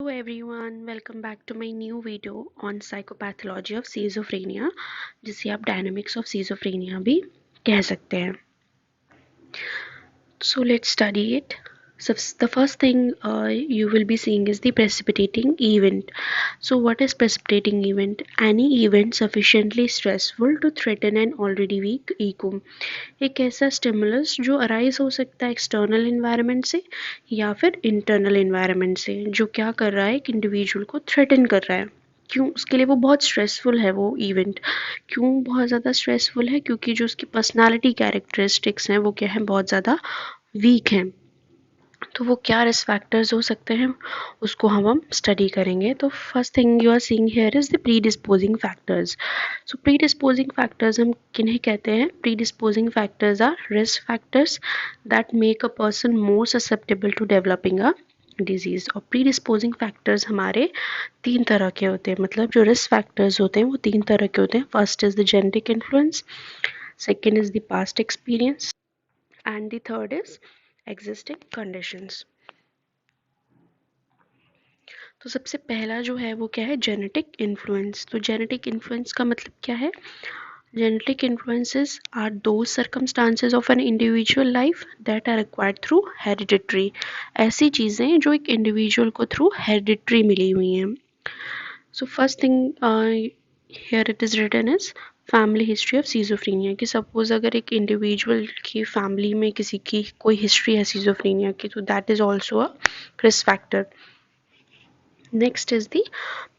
everyone, welcome back to my new video on psychopathology of schizophrenia, जिसे आप dynamics of schizophrenia भी कह सकते हैं. So let's study it. So the first thing you will be seeing is the precipitating event. So what is precipitating event? Any event sufficiently stressful to threaten an already weak ego. एक ऐसा stimulus जो arise हो सकता है external environment से या फिर internal environment से, जो क्या कर रहा है, एक इंडिविजुअल को थ्रेटन कर रहा है. क्यों? उसके लिए वो बहुत स्ट्रेसफुल है वो इवेंट. क्यों बहुत ज़्यादा स्ट्रेसफुल है? क्योंकि जो उसकी पर्सनालिटी कैरेक्टरिस्टिक्स हैं वो क्या है, बहुत ज़्यादा वीक हैं. तो वो क्या रिस्क फैक्टर्स हो सकते हैं उसको हम स्टडी करेंगे. तो first thing you are seeing here is the predisposing factors. So predisposing factors हम किन्हें कहते हैं? Predisposing factors are risk factors that make a person more susceptible to developing a disease. और predisposing factors हमारे तीन तरह के होते हैं. मतलब जो रिस्क फैक्टर्स होते हैं वो तीन तरह के होते हैं. First is the genetic influence, second is the past experience and the third is existing conditions. तो सबसे पहला जो है वो क्या है? Genetic influence. तो जेनेटिक इन्फ्लुएंस का मतलब क्या है? Genetic influences are those circumstances of an individual life that are acquired through hereditary. ऐसी चीज़ें जो एक इंडिविजुअल को थ्रू हेरिडिटरी मिली हुई हैं. So first thing here it is written is family history of schizophrenia. कि सपोज अगर एक इंडिविजुअल की फैमिली में किसी की कोई हिस्ट्री है सीजोफ्रीनिया की, तो that is also a risk factor. Next is the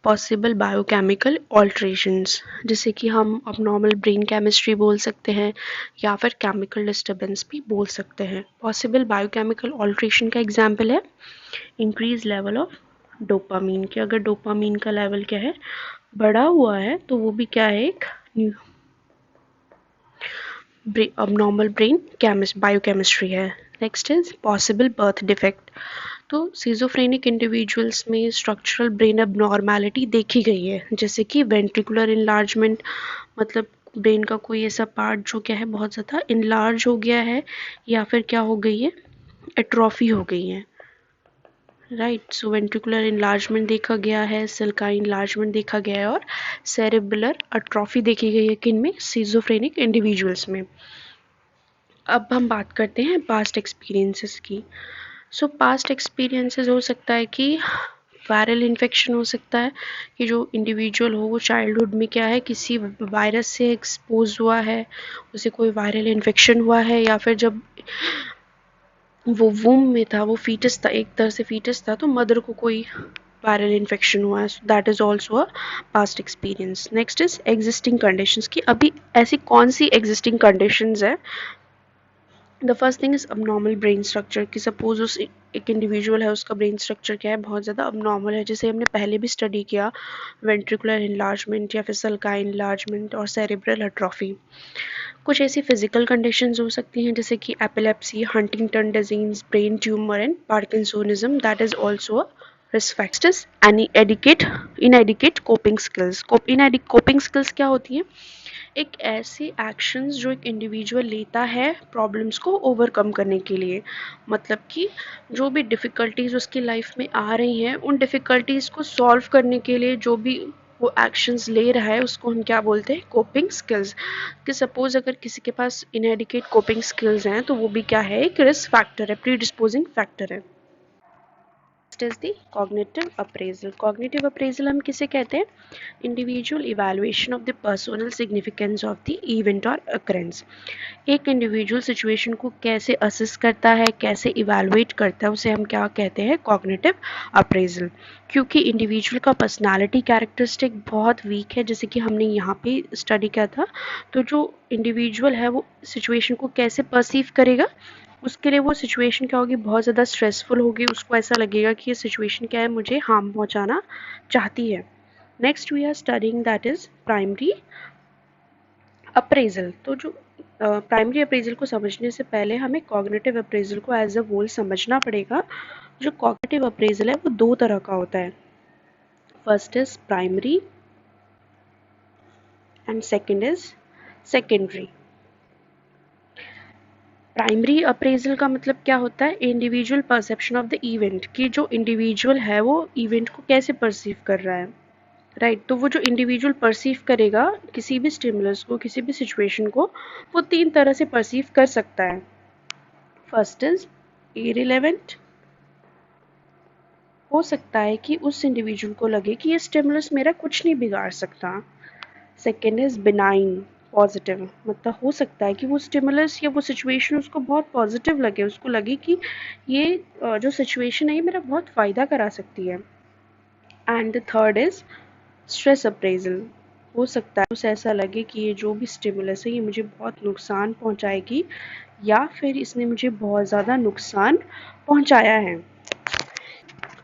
possible biochemical alterations, जैसे कि हम abnormal ब्रेन केमिस्ट्री बोल सकते हैं या फिर केमिकल डिस्टर्बेंस भी बोल सकते हैं. पॉसिबल बायोकेमिकल ऑल्ट्रेशन का एग्जांपल है इंक्रीज लेवल ऑफ डोपामीन. कि अगर डोपामीन का लेवल क्या है, बढ़ा हुआ है, तो वो भी क्या है, एक abnormal ब्रेन बायोकेमिस्ट्री है. Next is possible birth defect. तो सिजोफ्रेनिक इंडिविजुअल्स में स्ट्रक्चरल ब्रेन अबनॉर्मैलिटी देखी गई है, जैसे कि वेंट्रिकुलर इनलार्जमेंट. मतलब ब्रेन का कोई ऐसा पार्ट जो क्या है, बहुत ज़्यादा इनलार्ज हो गया है या फिर क्या हो गई है, एट्रोफी हो गई है. राइट. सो वेंट्रिकुलर इनलार्जमेंट देखा गया है, सेल का इनलार्जमेंट देखा गया है और सेरेब्रल अट्रॉफी देखी गई है. किन में? सिजोफ्रेनिक इंडिविजुअल्स में. अब हम बात करते हैं पास्ट एक्सपीरियंसेस की. सो पास्ट एक्सपीरियंसेस हो सकता है कि वायरल इन्फेक्शन हो सकता है, कि जो इंडिविजुअल हो वो चाइल्डहुड में क्या है, किसी वायरस से एक्सपोज हुआ है, उसे कोई वायरल इन्फेक्शन हुआ है, या फिर जब वो वूम में था, वो फीटस था, एक तरह से फीटस था, तो मदर को कोई वायरल इन्फेक्शन हुआ है. That is also a past experience. Next is existing conditions. की अभी ऐसी कौन सी एग्जिस्टिंग कंडीशंस है? The first thing is abnormal brain structure. कि सपोज उस एक इंडिविजुअल है, उसका ब्रेन स्ट्रक्चर क्या है, बहुत ज़्यादा अबनॉर्मल है, जैसे हमने पहले भी स्टडी किया, वेंट्रिकुलर इनलार्जमेंट या फिर सल्काई इनलार्जमेंट और सेरेब्रल अट्रॉफी. कुछ ऐसी फिजिकल कंडीशंस हो सकती हैं जैसे कि epilepsy, Huntington disease, brain tumour and parkinsonism. That is also a risk factors. Inadequate coping skills. Coping skills क्या होती हैं? एक ऐसी एक्शंस जो एक इंडिविजुअल लेता है प्रॉब्लम्स को ओवरकम करने के लिए. मतलब कि जो भी डिफ़िकल्टीज उसकी लाइफ में आ रही हैं, उन डिफ़िकल्टीज को सॉल्व करने के लिए जो भी वो एक्शंस ले रहा है, उसको हम क्या बोलते हैं? Coping skills. कि सपोज अगर किसी के पास इनएडिकेट कोपिंग स्किल्स हैं, तो वो भी क्या है, एक रिस्क फैक्टर है, प्री डिस्पोजिंग फैक्टर है. Next is the cognitive appraisal. Cognitive appraisal हम किसे कहते हैं? Individual evaluation of the personal significance of the event और अकरेंस. एक इंडिविजुअल सिचुएशन को कैसे असेस करता है, कैसे इवैल्यूएट करता है, उसे हम क्या कहते हैं? Cognitive appraisal. क्योंकि इंडिविजुअल का पर्सनालिटी कैरेक्टरिस्टिक बहुत वीक है, जैसे कि हमने यहाँ पे स्टडी किया था. तो जो इंडिविजुअल है वो सिचुएशन को कैसे परसीव करेगा, उसके लिए वो सिचुएशन क्या होगी, बहुत ज़्यादा स्ट्रेसफुल होगी. उसको ऐसा लगेगा कि ये सिचुएशन क्या है, मुझे हार्म पहुँचाना चाहती है. Next we are studying that is primary appraisal. तो जो प्राइमरी अप्रेजल को समझने से पहले हमें कॉग्निटिव अप्रेजल को एज अ होल समझना पड़ेगा. जो कॉग्निटिव अप्रेजल है वो दो तरह का होता है. First is primary and second is secondary. Primary appraisal का मतलब क्या होता है? Individual perception of the event, कि जो इंडिविजुअल है वो इवेंट को कैसे परसीव कर रहा है, राइट। तो वो जो इंडिविजुअल परसीव करेगा किसी भी स्टिमुलस को, किसी भी सिचुएशन को, वो 3 तरह से परसीव कर सकता है। फर्स्ट इज इररिलेवेंट, हो सकता है कि उस इंडिविजुअल को लगे कि ये स्टिमुलस मेरा कुछ नहीं बिगाड़ सकता। सेकेंड इज बिनाइन, पॉजिटिव, मतलब हो सकता है कि वो स्टिमुलस या वो सिचुएशन उसको बहुत पॉजिटिव लगे, उसको लगे कि ये जो सिचुएशन है ये मेरा बहुत फ़ायदा करा सकती है। And the third is stress appraisal, हो सकता है उसे ऐसा लगे कि ये जो भी स्टिमुलस है ये मुझे बहुत नुकसान पहुंचाएगी, या फिर इसने मुझे बहुत ज़्यादा नुकसान पहुंचाया है।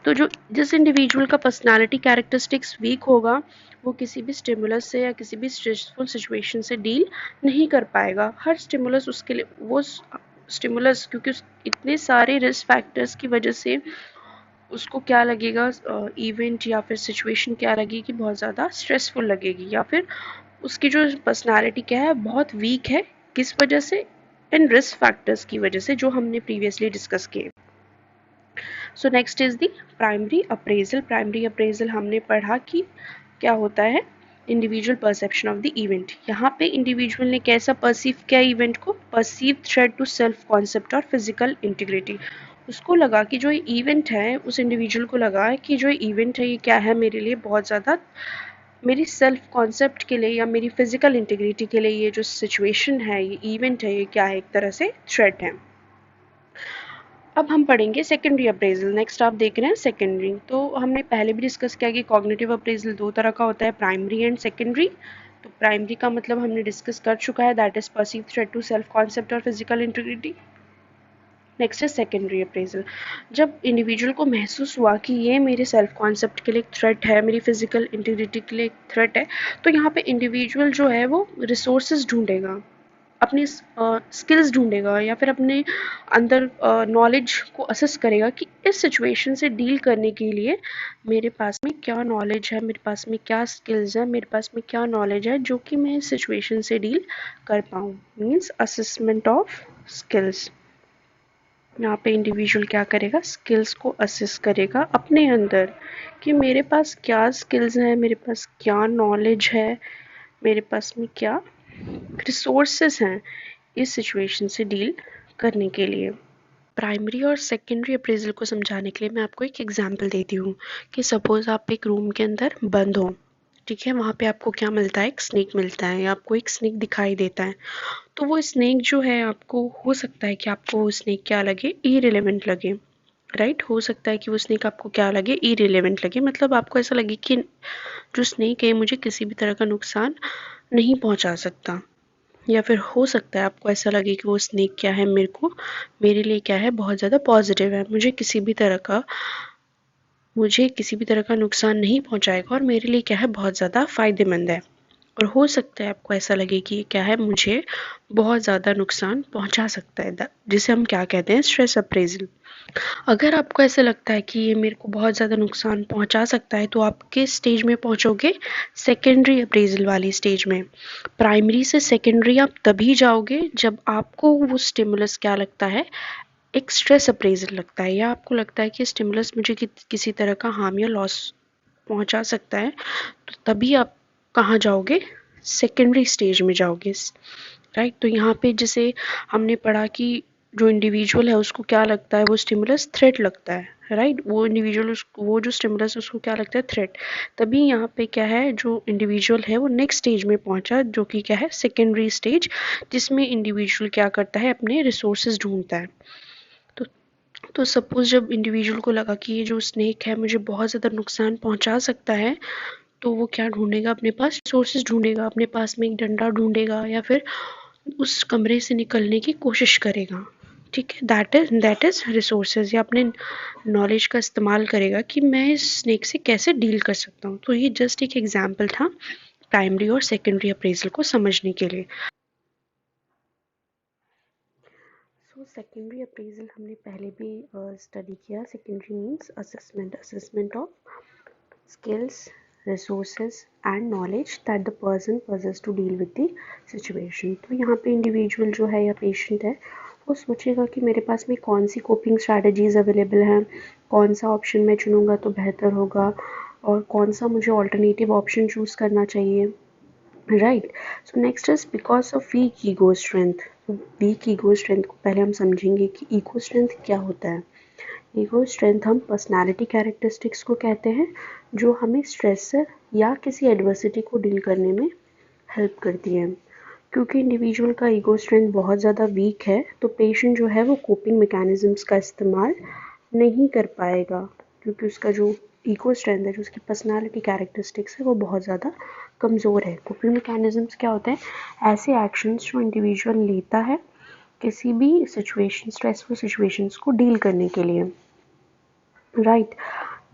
तो जो जिस इंडिविजुअल का पर्सनालिटी कैरेक्टरिस्टिक्स वीक होगा वो किसी भी स्टिमुलस से या किसी भी स्ट्रेसफुल सिचुएशन से डील नहीं कर पाएगा। हर स्टिमुलस उसके लिए वो स्टिमुलस, क्योंकि इतने सारे रिस्क फैक्टर्स की वजह से उसको क्या लगेगा, इवेंट या फिर सिचुएशन क्या लगेगी कि बहुत ज़्यादा स्ट्रेसफुल लगेगी, या फिर उसकी जो पर्सनालिटी क्या है बहुत वीक है, किस वजह से? इन रिस्क फैक्टर्स की वजह से जो हमने प्रीवियसली डिस्कस किए। So next is the primary appraisal. Primary appraisal हमने पढ़ा कि क्या होता है, individual perception of the event. यहाँ पे इंडिविजुअल ने कैसा परसीव किया इवेंट को? Perceive threat to self concept और फिजिकल इंटीग्रिटी। उसको लगा कि जो ये इवेंट है, उस इंडिविजुअल को लगा है कि जो इवेंट है ये क्या है, मेरे लिए बहुत ज़्यादा, मेरी सेल्फ कॉन्सेप्ट के लिए या मेरी फिजिकल इंटीग्रिटी के लिए ये जो सिचुएशन है, ये इवेंट है, ये क्या है, एक तरह से थ्रेट है। अब हम पढ़ेंगे सेकेंडरी अप्रेजल। नेक्स्ट आप देख रहे हैं सेकेंडरी। तो हमने पहले भी डिस्कस किया कि कॉग्निटिव अप्रेजल 2 तरह का होता है, प्राइमरी एंड सेकेंडरी। तो प्राइमरी का मतलब हमने डिस्कस कर चुका है, that is perceive threat to self concept और फिजिकल इंटीग्रिटी। नेक्स्ट है सेकेंडरी अप्रेजल। जब इंडिविजुअल को महसूस हुआ कि ये मेरे सेल्फ कॉन्सेप्ट के लिए एक थ्रेट है, मेरी फिजिकल इंटीग्रिटी के लिए एक थ्रेट है, तो यहाँ पे इंडिविजुअल जो है वो रिसोर्सेज ढूंढेगा, अपनी स्किल्स ढूंढेगा, या फिर अपने अंदर नॉलेज को असेस करेगा कि इस सिचुएशन से डील करने के लिए मेरे पास में क्या नॉलेज है, मेरे पास में क्या स्किल्स है, मेरे पास में क्या नॉलेज है जो कि मैं इस सिचुएशन से डील कर पाऊँ। Means assessment of skills. यहाँ पे इंडिविजुअल क्या करेगा, स्किल्स को असेस करेगा अपने अंदर कि मेरे पास क्या स्किल्स हैं, मेरे पास क्या नॉलेज है, मेरे पास में क्या रिसोर्सेज हैं इस सिचुएशन से डील करने के लिए। प्राइमरी और सेकेंडरी अप्रेजल को समझाने के लिए मैं आपको एक एग्जांपल देती हूँ कि सपोज आप एक रूम के अंदर बंद हो, ठीक है, वहाँ पे आपको क्या मिलता है, एक स्नेक मिलता है, या आपको एक स्नेक दिखाई देता है। तो वो स्नेक जो है, आपको हो सकता है कि आपको वो स्नेक क्या लगे, इररिलेवेंट लगे, राइट। हो सकता है कि वो स्नेक आपको क्या लगे, इररिलेवेंट लगे, मतलब आपको ऐसा लगे कि जो स्नेक है मुझे किसी भी तरह का नुकसान नहीं पहुंचा सकता। या फिर हो सकता है आपको ऐसा लगे कि वो स्नेक क्या है, मेरे लिए क्या है, बहुत ज़्यादा पॉजिटिव है, मुझे किसी भी तरह का नुकसान नहीं पहुंचाएगा और मेरे लिए क्या है, बहुत ज़्यादा फ़ायदेमंद है। और हो सकता है आपको ऐसा लगे कि ये क्या है, मुझे बहुत ज़्यादा नुकसान पहुंचा सकता है, जिसे हम क्या कहते हैं, स्ट्रेस अप्रेजल। अगर आपको ऐसा लगता है कि ये मेरे को बहुत ज़्यादा नुकसान पहुंचा सकता है, तो आप किस स्टेज में पहुंचोगे, सेकेंडरी अप्रेजल वाली स्टेज में। प्राइमरी से सेकेंडरी आप तभी जाओगे जब आपको वो स्टिमुलस क्या लगता है, एक स्ट्रेस अप्रेजल लगता है, या आपको लगता है कि स्टिमुलस मुझे किसी तरह का हार्म या लॉस पहुंचा सकता है, तो तभी आप कहाँ जाओगे, सेकेंडरी स्टेज में जाओगे, राइट। तो यहाँ पे जैसे हमने पढ़ा कि जो इंडिविजुअल है उसको क्या लगता है, वो स्टिमुलस थ्रेट लगता है, राइट। वो इंडिविजुअल, वो जो स्टिमुलस उसको क्या लगता है, थ्रेट। तभी यहाँ पे क्या है, जो इंडिविजुअल है वो नेक्स्ट स्टेज में पहुंचा, जो कि क्या है, सेकेंडरी स्टेज, जिसमें इंडिविजुअल क्या करता है, अपने रिसोर्सेज ढूंढता है। तो तो सपोज जब इंडिविजुअल को लगा कि ये जो स्नेक है मुझे बहुत ज़्यादा नुकसान पहुंचा सकता है, तो वो क्या ढूंढेगा, अपने पास रिसोर्सेज ढूंढेगा, अपने पास में एक डंडा ढूंढेगा, या फिर उस कमरे से निकलने की कोशिश करेगा, ठीक है। दैट इज रिसोर्सेज, या अपने नॉलेज का इस्तेमाल करेगा कि मैं इस स्नेक से कैसे डील कर सकता हूँ। तो ये जस्ट एक एग्जाम्पल था प्राइमरी और सेकेंडरी अप्रेजल को समझने के लिए। सो सेकेंडरी अप्रेजल हमने पहले भी स्टडी किया। Secondary means assessment of skills, resources and knowledge that the person possess to deal with the situation। तो यहाँ पे इंडिविजुअल जो है या पेशेंट है वो सोचेगा कि मेरे पास में कौन सी कोपिंग स्ट्रैटेजीज़ अवेलेबल हैं, कौन सा ऑप्शन मैं चुनूँगा तो बेहतर होगा और कौन सा मुझे ऑल्टरनेटिव ऑप्शन चूज़ करना चाहिए, right. So next is because of weak ego strength. Weak ego strength को पहले हम समझेंगे कि ईगो स्ट्रेंथ क्या होता है। ईगो स्ट्रेंथ हम पर्सनैलिटी कैरेक्टरिस्टिक्स को कहते हैं जो हमें स्ट्रेस या किसी एडवर्सिटी को डील करने में हेल्प करती है। क्योंकि इंडिविजुअल का ईगो स्ट्रेंथ बहुत ज़्यादा वीक है तो पेशेंट जो है वो कोपिंग मैकेनिज़्म्स का इस्तेमाल नहीं कर पाएगा, क्योंकि उसका जो ईगो स्ट्रेंथ है, जो उसकी पर्सनालिटी कैरेक्टरिस्टिक्स है, वो बहुत ज़्यादा कमज़ोर है। कोपिंग मैकेनिज़्म्स क्या होते हैं? ऐसे एक्शंस जो इंडिविजुअल लेता है किसी भी सिचुएशन, स्ट्रेसफुल सिचुएशंस को डील करने के लिए, right.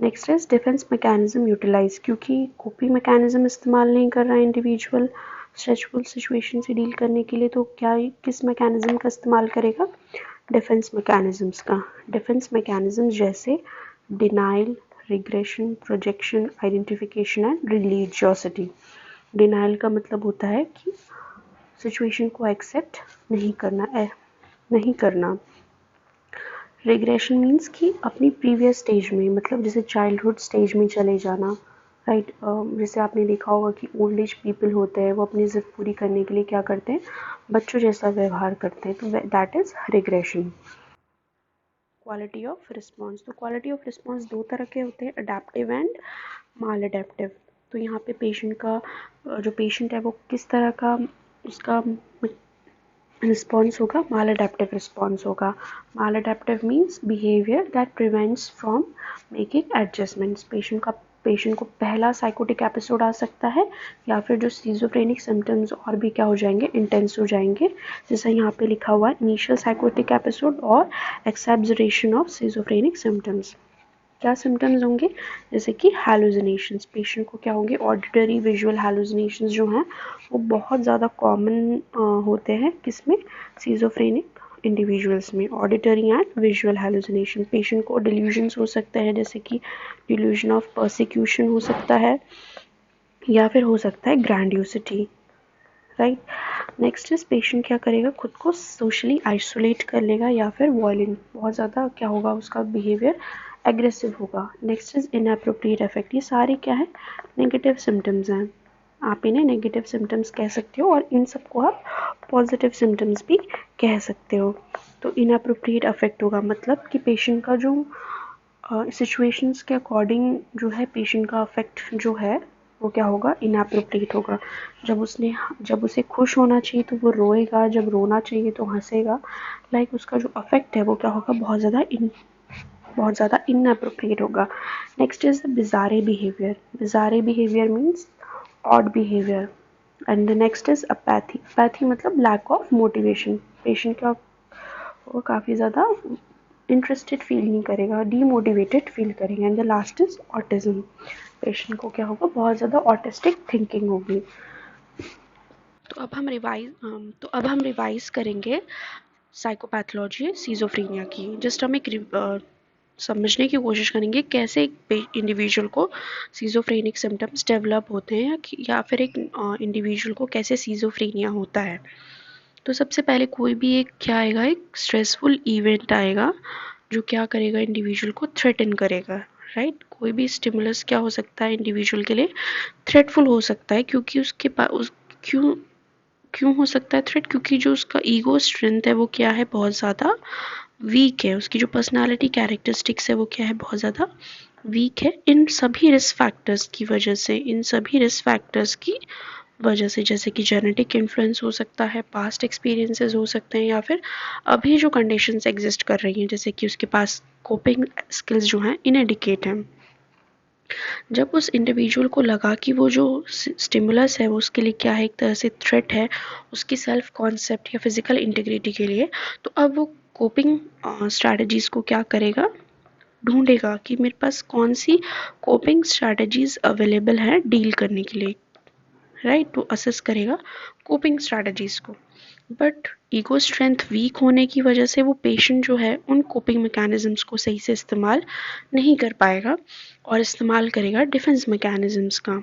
Next is defence mechanism utilize. क्योंकि कोपिंग मैकेनिज्म इस्तेमाल नहीं कर रहा है इंडिविजुअल स्ट्रेसफुल सिचुएशन से डील करने के लिए, तो क्या किस मैकेनिज्म का इस्तेमाल करेगा? डिफेंस मैकेनिज्म्स का। डिफेंस मैकेनिज्म जैसे denial, regression, projection, identification and religiosity. Denial का मतलब होता है कि सिचुएशन को एक्सेप्ट नहीं करना। रिग्रेशन मीन्स कि अपनी प्रीवियस स्टेज में, मतलब जैसे चाइल्डहुड स्टेज में चले जाना, राइट। जैसे आपने देखा होगा कि ओल्ड एज पीपल होते हैं वो अपनी ज़िद पूरी करने के लिए क्या करते हैं? बच्चों जैसा व्यवहार करते हैं, तो that is regression. Quality of response. तो क्वालिटी ऑफ रिस्पॉन्स दो तरह के होते हैं, अडेप्टिव एंड माल अडेप्टिव। तो यहाँ पे पेशेंट का जो पेशेंट है वो किस तरह का उसका रिस्पॉन्स होगा? माल अडेप्टिव रिस्पॉन्स होगा। Maladaptive means behaviour that prevents from making adjustments. Patient को पहला साइकोटिक एपिसोड आ सकता है या फिर जो सीजोफ्रेनिक सिम्टम्स और भी क्या हो जाएंगे? इंटेंस हो जाएंगे। जैसा यहाँ पे लिखा हुआ है, इनिशियल साइकोटिक एपिसोड और एक्सैबरेशन ऑफ सीजोफ्रेनिक सिम्टम्स। क्या सिम्टम्स होंगे? जैसे कि हैलुसिनेशंस। पेशेंट को क्या होंगे? ऑडिटरी विजुअल हैलुसिनेशंस जो हैं वो बहुत ज़्यादा कॉमन होते हैं किसमें? सीजोफ्रेनिक इंडिविजुअल्स में। Auditory and visual hallucination. Patient को डिल्यूजन्स हो सकते हैं, जैसे कि डिल्यूजन ऑफ परसिक्यूशन हो सकता है या फिर हो सकता है grandiosity, right. Next is patient क्या करेगा? खुद को सोशली आइसोलेट कर लेगा या फिर वॉयलेंट, बहुत ज़्यादा क्या होगा उसका बिहेवियर? एग्रेसिव होगा। Next is inappropriate affect. ये सारे क्या है? नेगेटिव सिम्टम्स हैं। आप इन्हें नेगेटिव सिम्टम्स कह सकते हो और इन सबको आप पॉजिटिव सिम्टम्स भी कह सकते हो। तो इनअप्रोप्रिएट अफेक्ट होगा मतलब कि पेशेंट का जो सिचुएशंस के अकॉर्डिंग जो है पेशेंट का अफेक्ट जो है वो क्या होगा? इनअप्रोप्रिएट होगा। जब उसे खुश होना चाहिए तो वो रोएगा, जब रोना चाहिए तो हंसेगा। लाइक उसका जो अफेक्ट है वो क्या होगा? बहुत ज़्यादा इनअप्रोप्रिएट होगा। Next is the बिजारे behaviour. बिजारे behaviour means odd behaviour. And the next is apathy. Apathy मतलब लैक ऑफ मोटिवेशन। पेशेंट का वो काफ़ी ज़्यादा इंटरेस्टेड फील नहीं करेगा, डीमोटिवेटेड फील करेगा। And the last is autism. Patient को क्या होगा? बहुत ज़्यादा ऑटिस्टिक थिंकिंग होगी। तो अब हम रिवाइज करेंगे साइकोपैथोलॉजी सीजोफ्रेनिया की। जस्ट हम एक समझने की कोशिश करेंगे कैसे एक इंडिविजुअल को सीजोफ्रेनिक सिम्टम्स डेवलप होते हैं या फिर एक इंडिविजुअल को कैसे सीजोफ्रेनिया होता है। तो सबसे पहले कोई भी एक क्या आएगा? एक स्ट्रेसफुल इवेंट आएगा जो क्या करेगा? इंडिविजुअल को थ्रेटन करेगा, राइट। कोई भी स्टिमुलस क्या हो सकता है इंडिविजुअल के लिए? थ्रेटफुल हो सकता है, क्योंकि उसके पास क्यों क्यों हो सकता है थ्रेट? क्योंकि जो उसका ईगो स्ट्रेंथ है वो क्या है? बहुत ज़्यादा वीक है। उसकी जो पर्सनालिटी कैरेक्टरिस्टिक्स है वो क्या है? बहुत ज़्यादा वीक है। इन सभी रिस्क फैक्टर्स की वजह से, जैसे कि जेनेटिक इन्फ्लुएंस हो सकता है, पास्ट एक्सपीरियंसेस हो सकते हैं, या फिर अभी जो कंडीशंस एग्जिस्ट कर रही हैं जैसे कि उसके पास कोपिंग स्किल्स जो हैं इनएडिकेट हैं। जब उस इंडिविजुअल को लगा कि वो जो स्टिमुलस है वो उसके लिए क्या है? एक तरह से थ्रेट है उसकी सेल्फ कॉन्सेप्ट या फिजिकल इंटीग्रिटी के लिए, तो अब वो कोपिंग स्ट्रैटेजीज को क्या करेगा? ढूंढेगा कि मेरे पास कौन सी कोपिंग स्ट्रैटेजीज अवेलेबल है डील करने के लिए, राइट। तो असेस करेगा कोपिंग स्ट्रैटेजीज को। बट ईगो स्ट्रेंथ वीक होने की वजह से वो पेशेंट जो है उन कोपिंग मैकेनिज्म्स को सही से इस्तेमाल नहीं कर पाएगा और इस्तेमाल करेगा डिफेंस मैकेनिज्म्स का,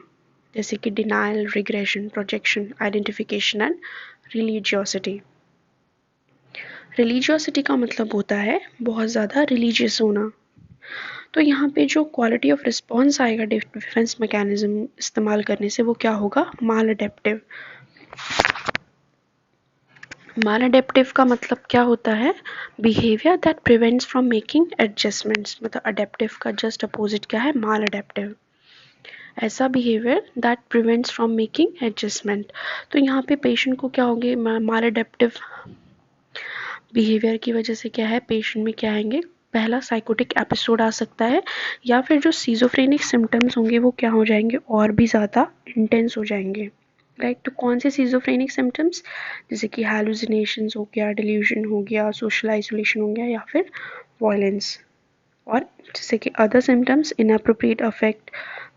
जैसे कि denial, regression, projection, identification and religiosity, religiosity का मतलब होता है बहुत ज़्यादा रिलीजियस होना। तो यहाँ पे जो क्वालिटी ऑफ रिस्पॉन्स आएगा डिफेंस मैकेनिज्म इस्तेमाल करने से वो क्या होगा, माल अडेप्टिव। माल अडेप्टिव का मतलब क्या होता है, behaviour that prevents from making adjustments. मतलब अडेप्टिव का जस्ट अपोजिट क्या है, माल अडेप्टिव। ऐसा behaviour that prevents from making adjustment. तो यहाँ पे पेशेंट को क्या होंगे, माल अडेप्टिव बिहेवियर की वजह से क्या है, पेशेंट में क्या आएंगे, पहला साइकोटिक एपिसोड आ सकता है, या फिर जो सीजोफ्रेनिक सिम्टम्स होंगे वो क्या हो जाएंगे, और भी ज़्यादा इंटेंस हो जाएंगे। राइट, तो कौन से सीजोफ्रेनिक सिम्टम्स, जैसे कि हैलुसिनेशंस हो गया, डिल्यूजन हो गया, सोशल आइसोलेशन हो गया, या फिर वॉयलेंस। और जैसे कि other symptoms, inappropriate affect,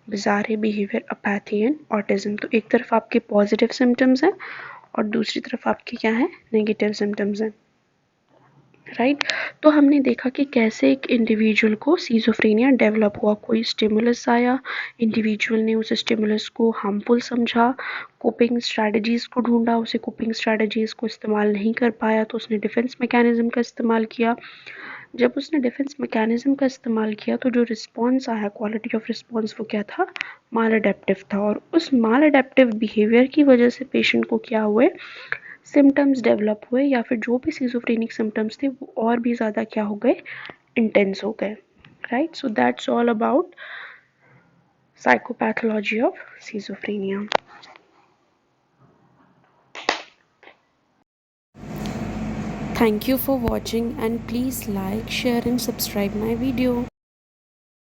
बिजारे behaviour, apathy and autism. तो एक तरफ आपके पॉजिटिव सिम्टम्स हैं और दूसरी तरफ आपके क्या है, नेगेटिव सिम्टम्स हैं। राइट, तो हमने देखा कि कैसे एक इंडिविजुअल को सीजोफ्रेनिया डेवलप हुआ। कोई स्टिमुलस आया, इंडिविजुअल ने उस स्टिमुलस को हार्मफुल समझा, कोपिंग स्ट्रैटेजीज को ढूंढा, उसे कोपिंग स्ट्रैटेजीज को इस्तेमाल नहीं कर पाया तो उसने डिफेंस मैकेनिज्म का इस्तेमाल किया। जब उसने डिफेंस मैकेनिज्म का इस्तेमाल किया तो जो रिस्पॉन्स आया, क्वालिटी ऑफ रिस्पॉन्स, वो क्या था, माल अडेप्टिव था। और उस माल अडेप्टिव बिहेवियर की वजह से पेशेंट को क्या हुए, सिम्टम्स डेवलप हुए, या फिर जो भी सीजोफ्रेनिक सिम्टम्स थे वो और भी ज़्यादा क्या हो गए, इंटेंस हो गए। Right, so that's all about psychopathology of schizophrenia. Thank you for watching and please like, share and subscribe my video.